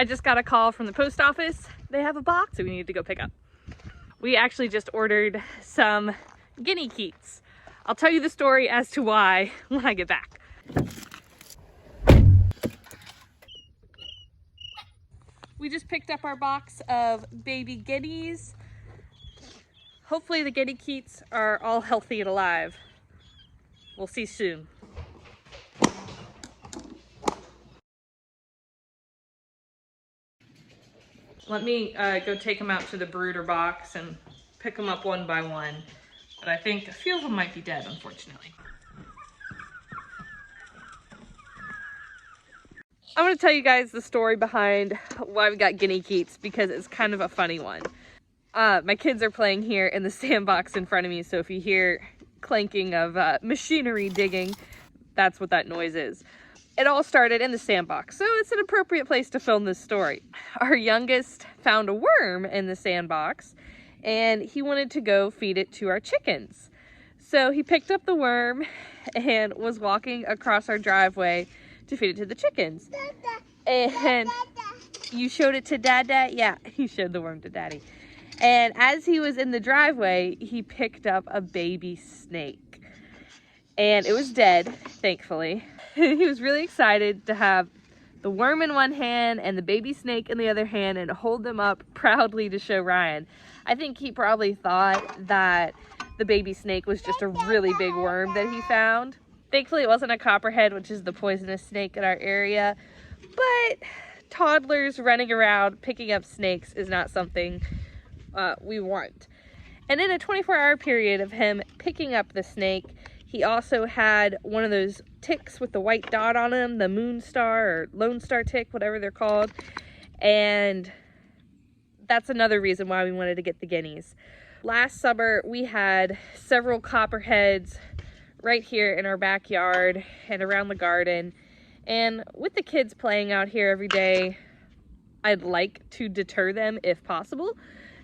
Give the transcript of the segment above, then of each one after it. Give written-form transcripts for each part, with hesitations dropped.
I just got a call from the post office. They have a box that we need to go pick up. We actually just ordered some guinea keats. I'll tell you the story as to why when I get back. We just picked up our box of baby guineas. Hopefully the guinea keats are all healthy and alive. We'll see soon. Let me go take them out to the brooder box and pick them up one by one. But I think a few of them might be dead, unfortunately. I'm going to tell you guys the story behind why we got guinea keats because it's kind of a funny one. My kids are playing here in the sandbox in front of me, so if you hear clanking of machinery digging, that's what that noise is. It all started in the sandbox, so it's an appropriate place to film this story. Our youngest found a worm in the sandbox, and he wanted to go feed it to our chickens. So he picked up the worm and was walking across our driveway to feed it to the chickens. And you showed it to Dad? Yeah, he showed the worm to Daddy. And as he was in the driveway, he picked up a baby snake. And it was dead, thankfully. He was really excited to have the worm in one hand and the baby snake in the other hand and hold them up proudly to show Ryan. I think he probably thought that the baby snake was just a really big worm that he found. Thankfully, it wasn't a copperhead, which is the poisonous snake in our area. But toddlers running around picking up snakes is not something we want. And in a 24-hour period of him picking up the snake, he also had one of those ticks with the white dot on them, the moon star or lone star tick, whatever they're called. And that's another reason why we wanted to get the guineas. Last summer, we had several copperheads right here in our backyard and around the garden. And with the kids playing out here every day, I'd like to deter them if possible.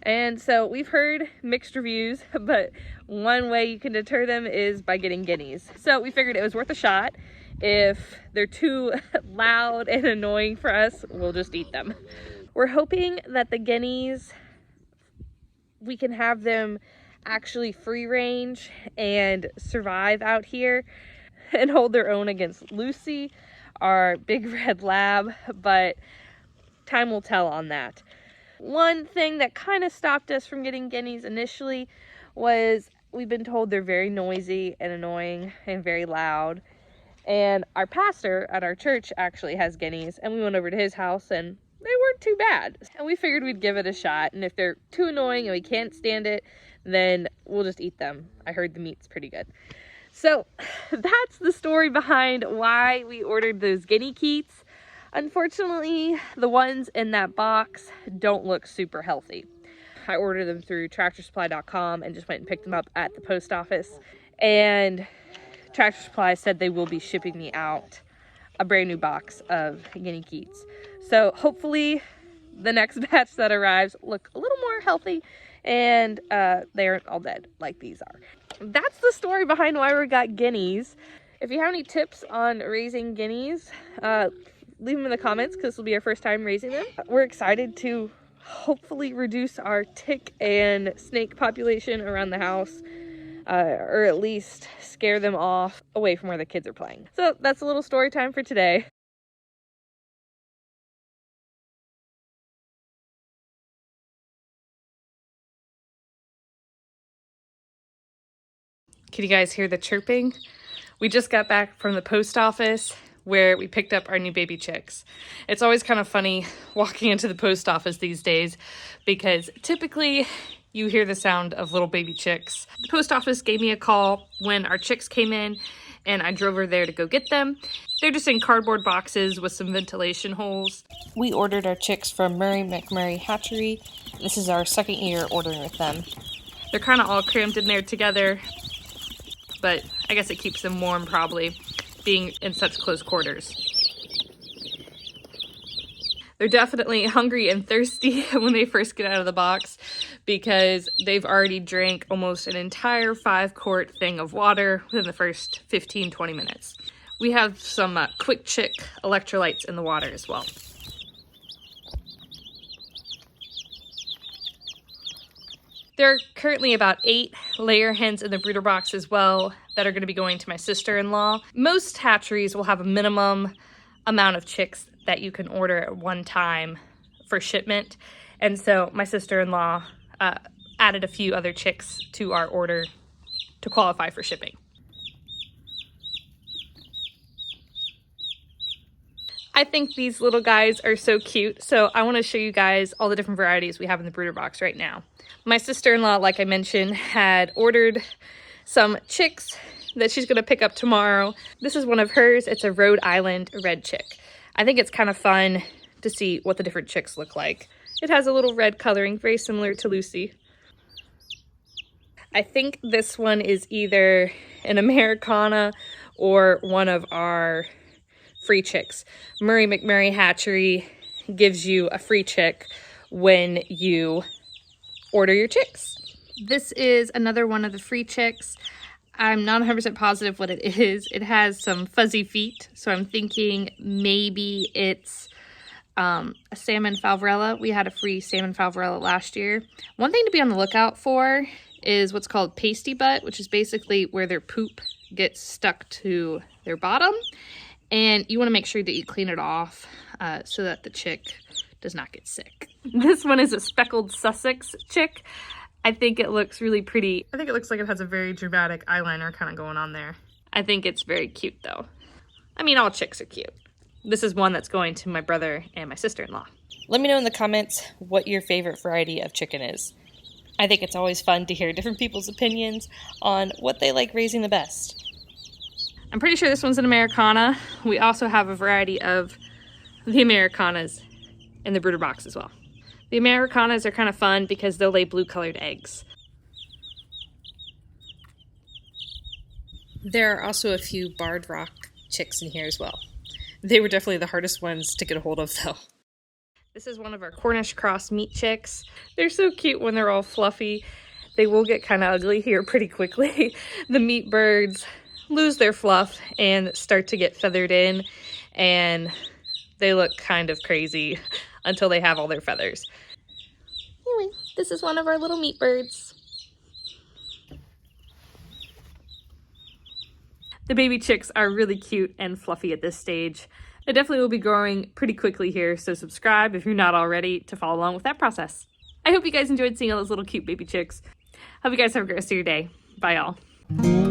And so we've heard mixed reviews, but one way you can deter them is by getting guineas. So we figured it was worth a shot. If they're too loud and annoying for us, we'll just eat them. We're hoping that the guineas, we can have them actually free range and survive out here and hold their own against Lucy, our big red lab, but time will tell on that. One thing that kind of stopped us from getting guineas initially was we've been told they're very noisy and annoying and very loud. And our pastor at our church actually has guineas, and we went over to his house and they weren't too bad. And we figured we'd give it a shot, and if they're too annoying and we can't stand it, then we'll just eat them. I heard the meat's pretty good. So that's the story behind why we ordered those guinea keats. Unfortunately, the ones in that box don't look super healthy. I ordered them through tractorsupply.com and just went and picked them up at the post office. And Tractor Supply said they will be shipping me out a brand new box of guinea keats. So hopefully the next batch that arrives look a little more healthy and they aren't all dead like these are. That's the story behind why we got guineas. If you have any tips on raising guineas, leave them in the comments because this will be our first time raising them. We're excited to hopefully reduce our tick and snake population around the house, or at least scare them off away from where the kids are playing. So that's a little story time for today. Can you guys hear the chirping? We just got back from the post office where we picked up our new baby chicks. It's always kind of funny walking into the post office these days because typically you hear the sound of little baby chicks. The post office gave me a call when our chicks came in and I drove over there to go get them. They're just in cardboard boxes with some ventilation holes. We ordered our chicks from Murray McMurray Hatchery. This is our second year ordering with them. They're kind of all crammed in there together, but I guess it keeps them warm probably, being in such close quarters. They're definitely hungry and thirsty when they first get out of the box because they've already drank almost an entire 5-quart thing of water within the first 15-20 minutes. We have some quick chick electrolytes in the water as well. There are currently about 8 layer hens in the brooder box as well that are going to be going to my sister-in-law. Most hatcheries will have a minimum amount of chicks that you can order at one time for shipment. And so my sister-in-law added a few other chicks to our order to qualify for shipping. I think these little guys are so cute, so I want to show you guys all the different varieties we have in the brooder box right now. My sister-in-law, like I mentioned, had ordered some chicks that she's going to pick up tomorrow. This is one of hers. It's a Rhode Island red chick. I think it's kind of fun to see what the different chicks look like. It has a little red coloring, very similar to Lucy. I think this one is either an Americana or one of our free chicks. Murray McMurray Hatchery gives you a free chick when you order your chicks. This is another one of the free chicks. I'm not 100% positive what it is. It has some fuzzy feet, so I'm thinking maybe it's a salmon falvarella. We had a free salmon falvarella last year. One thing to be on the lookout for is what's called pasty butt, which is basically where their poop gets stuck to their bottom. And you want to make sure that you clean it off so that the chick does not get sick. This one is a speckled Sussex chick. I think it looks really pretty. I think it looks like it has a very dramatic eyeliner kind of going on there. I think it's very cute though. I mean, all chicks are cute. This is one that's going to my brother and my sister-in-law. Let me know in the comments what your favorite variety of chicken is. I think it's always fun to hear different people's opinions on what they like raising the best. I'm pretty sure this one's an Americana. We also have a variety of the Americanas in the brooder box as well. The Americanas are kind of fun because they'll lay blue colored eggs. There are also a few barred rock chicks in here as well. They were definitely the hardest ones to get a hold of though. This is one of our Cornish cross meat chicks. They're so cute when they're all fluffy. They will get kind of ugly here pretty quickly. The meat birds lose their fluff and start to get feathered in, and they look kind of crazy until they have all their feathers. Anyway, this is one of our little meat birds. The baby chicks are really cute and fluffy at this stage. They definitely will be growing pretty quickly here, so subscribe if you're not already to follow along with that process. I hope you guys enjoyed seeing all those little cute baby chicks. Hope you guys have a great rest of your day. Bye, y'all.